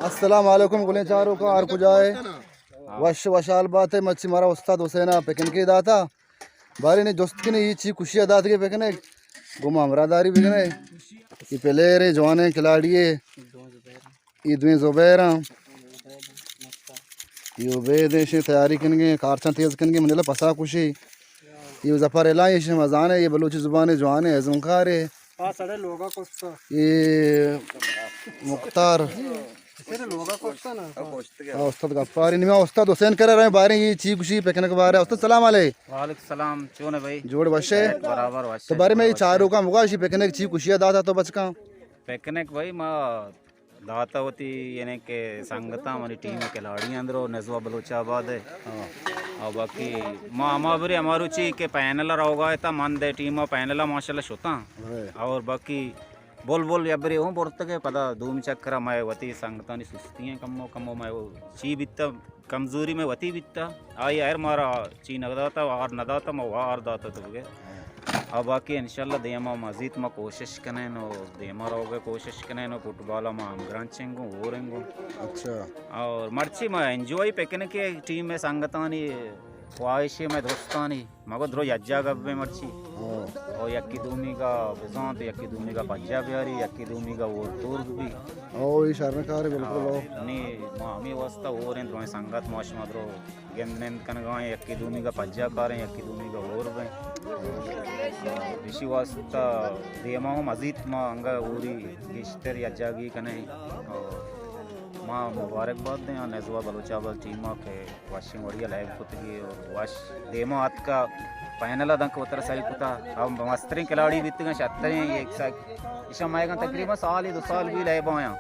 अस्सलाम वालेकुम गुले चारों का आर कुजाए वशाल बात है मच्छी मारा उस्ताद हुसैना पेकन के दाता बारी ने दोस्त की ने ये ची खुशी दात के पेकने गुमा हमरादारी बिकने ये पहले रे जवान खिलाड़ी ये दुए जुबैरा ये उबैद से तैयारी करेंगे कारचा तेज करेंगे मंजिला पसा खुशी ये जफर एलाई से मजान है ये बलूची जुबान जवान है जुमखार है ये मुख्तार उस्ताद गफ्फार इनमें उस्ताद हुसैन कर रहे हैं बारे ये ची खुशी पेकने के बारे उस्ताद सलाम वालेकुम सलाम क्यों है भाई जोड़ बशे बराबर तो बारे में ये चारों का मुगा शी पेकने की ची खुशियां दाता तो बच का पेकने भाई माँ दाता होती यानी के संगता हमारी टीम के खिलाड़ी अंदर नजवा बलोचाबाद है और बाकी माँ हमारी हमारू ची के पैनल रहोगा इतना मन दे टीम पैनल माशाल्लाह शोता और बाकी बोल बोल यबरी हूँ बोलते के पता धूम चक्कर मैं वती संगता नहीं सुस्ती हैं कमो कमो मैं वो ची बित्ता कमजोरी में वती बित्ता आई यार मारा ची नगदाता और नदाता मैं वार दाता तो गए अब बाकी इंशाल्लाह देमा मजीद में कोशिश करें नो देमा रहोगे कोशिश करें नो फुटबॉल में हम ग्रांचेंगो वो रेंगो अच्छा और मर्ची में एंजॉय पेकने के टीम में संगतानी ख्वाहिश में दोस्तानी मगर द्रो यज्जा गब्बे मर्ची और यक्की दूमी का बिजांत यक्की दूमी का पज्जा बिहारी यक्की दूमी का वो तुर्क भी ओ ये शर्मकार बिल्कुल नहीं मामी वास्ता हो रहे द्रो संगत माश मद्रो गेंदन कनगाए यक्की दूमी का पज्जा कारें यक्की दूमी का और में ऋषि वास्ता देमा हो मजीद मां अंगा पूरी गिश्तर यज्जागी कने माँ मुबारकबाद दें नजवा बलोचाबाद टीम के वाशिंग बढ़िया लाइव कुतगी और वाश देमो हाथ का पैनल दंक उतर सही कुता अब मस्तरी खिलाड़ी बीत गए छत्तरें एक साथ इशा माएगा तकरीबन साल ही 2 साल भी लाए बाया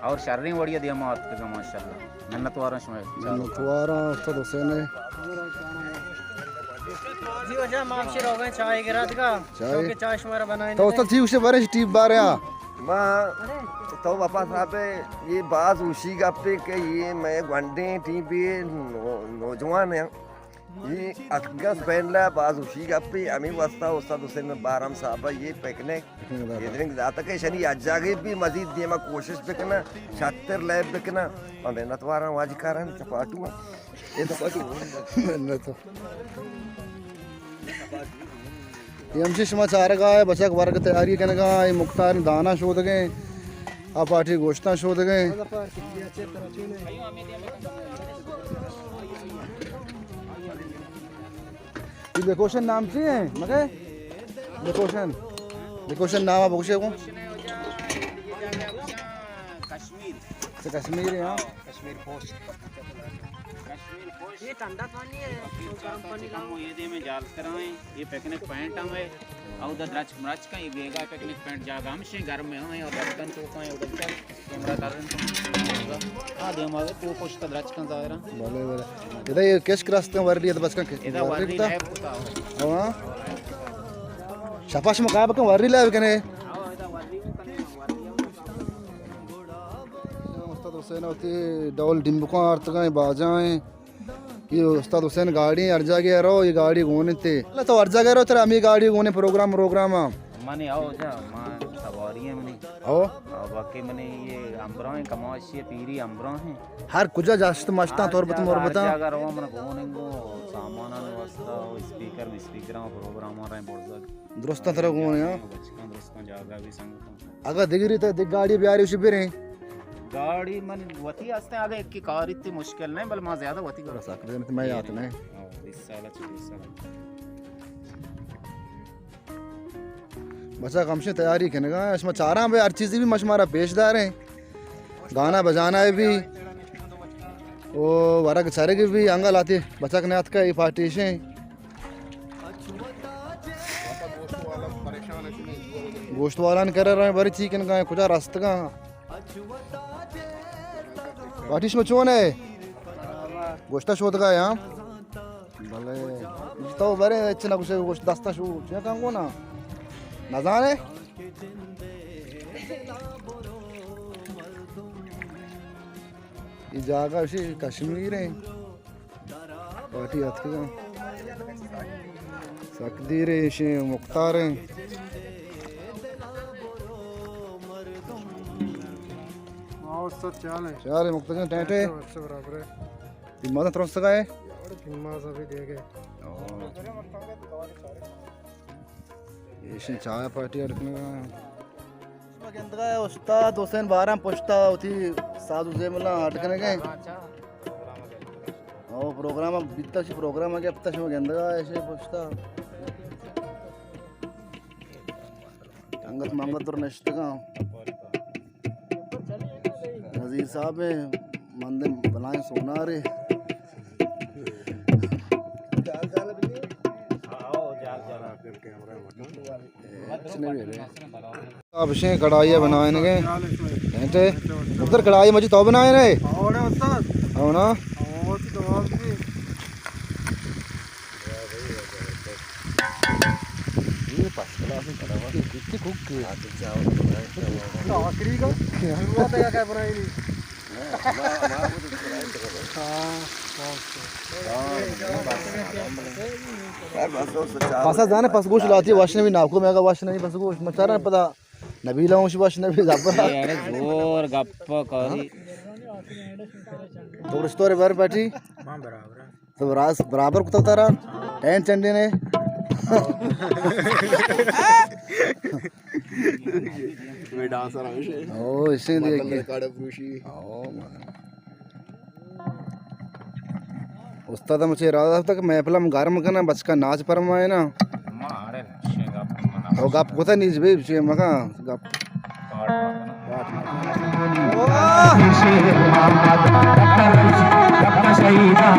और शर्री बढ़िया देमो हाथ का माशाल्लाह मेहनत वारा शमे उस्ताद हुसैन है जी वजह मामशे हो गए चाय के रात का क्योंकि चाय हमारा बनाए तो उस्ताद जी उसे बारे टीप बारे माँ तो पापा साहब ये बात उसी का पे के ये मैं घंटे टी पे नौजवान है ये अगस्त पहला बात उसी का पे अमी वास्ता उस्ताद हुसैन बाराम साहब ये पेकने ये दिन जाता के शनि अजागे भी मजीद दिए मैं कोशिश पे करना 76 लैब पे करना और मेहनत वारा आज कारण चपाटू ये तो पाटू मेहनत ये हमसे समाचार का है बचक वर्ग तैयारी करने का ये मुख्तार दाना शोध गए आप पार्टी गोश्ता शोध गए ये डेकोरेशन नाम से है मगे डेकोरेशन नाम आप पूछे को कश्मीर है हाँ कश्मीर पोस्ट ये ठंडा पानी है गर्म पानी लाओ ये दे में जाल कराएं ये पिकनिक पॉइंट है और उधर द्रच मरच का ये बेगा पिकनिक पॉइंट जागा हम से घर में हैं और बर्तन तो का उधर का कैमरा कारण हां दे हमारे को पोस्ट द्रच का जायरा भले भले इधर ये कैश रास्ते वर लिया तो बस का इधर वाली लाइव होता हां शाबाश मका बक वर लाइव कने उस्ताद हुसैन होती डबल डिम्बको अर्थ का बाजाएं ये उस्ताद हुसैन गाड़ी अर्जा गया रो ये गाड़ी घूमने थे तो अर्जा गया रो तेरा अमी गाड़ी घूमने प्रोग्राम माने आओ जा मां सवारी है मने आओ बाकी मने ये अम्बरा है कमाशी पीरी अम्बरा है हर कुछ जास्त मस्ता तौर पर मोर बता अगर वो मन घूमनेंगो सामान वास्ता स्पीकर प्रोग्राम आ रहे हैं बहुत दुरुस्त तरह घूमने हां दोस्त जागा भी संग अगर दिगरी तो दिग गाड़ी भी आ रही उसी पे रहे गाड़ी मन वती आस्ते आगे एक की कार इतनी मुश्किल नहीं बल मां ज्यादा वती कर सकते हैं मैं याद नहीं इस साल बच्चा कम से तैयारी करने का इसमें चारा भाई हर चीज़ भी मशमारा पेशदार है गाना बजाना है भी वो वरक सारे की भी अंगल आती बच्चा के नाथ का ये पार्टीशन गोश्त वाला कर रहे हैं बड़ी चिकन का खुदा रास्ते का पार्टीश में चोन है गोश्ता शोध का यहाँ भले तो बरे अच्छे ना कुछ गोश्त दस्ता शो क्या काम को ना जाने ये जागा उसी कश्मीर है पार्टी हाथ का सकदीर इशे मुख्तार चाल मुख्तार टेंटे दिमाग तरस का है इशे चाय पार्टी रखने का उस्ताद हुसैन 12 पोस्टा होती साधु से मिला अटकने के और प्रोग्राम बीता सी प्रोग्राम आ गया अब तक में गंदा ऐसे पोस्टा अंगत मांगत और नष्ट का नजीर साहब है मंदिर बनाए सोना रे अब से कढ़ाई बनाए उधर कढ़ाई मजी तो बनाए रे हो ना पासा जाने पसगोश लाती वाशने भी नाको मेगा वाशने नहीं पसगोश मचारा पता नबीला उस वाशने भी जापर यार जोर गप्प करी तो स्टोरी बार बैठी तो रास बराबर कुत्ता तारा टेंट चंडी ने मैं डांसर हूं ओ इसे देख काड़ा पुरुषी ओ उस्ताद मुझे इरादा था कि मैं फिल्म गर्म करना बच का नाच परमाए ना मारे गप्प तो गप कोता नीच भी छे मका गप शहीदा